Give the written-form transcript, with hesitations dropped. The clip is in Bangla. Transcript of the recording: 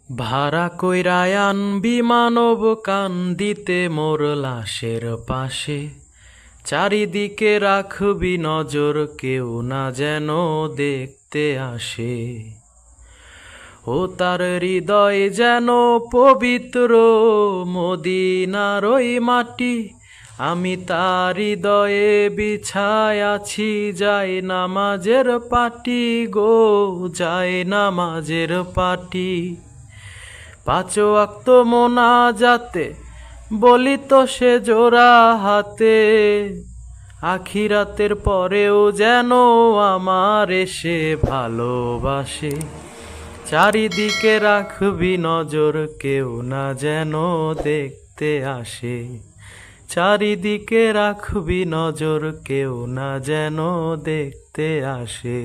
ভাড়া কইরা আনবি মানব কান্দিতে মোর লাশের পাশে, চারিদিকে রাখবি নজর কেউ না যেন দেখতে আসে। ও তার হৃদয় যেন পবিত্র মদিনার ওই মাটি, আমি তার হৃদয়ে বিছায় আছি যায় নামাজের পাটি গো, যায় নামাজের পাটি। পাঁচ ওয়াক্ত মোনাজাতে বলি তো সে জোড়া হাতে, আখিরাতের পরেও যেন আমার এসে ভালোবাসে। চারিদিকে রাখবি নজর কেউ না যেন দেখতে আসে, চারিদিকে রাখবি নজর কেউ না যেন দেখতে আসে।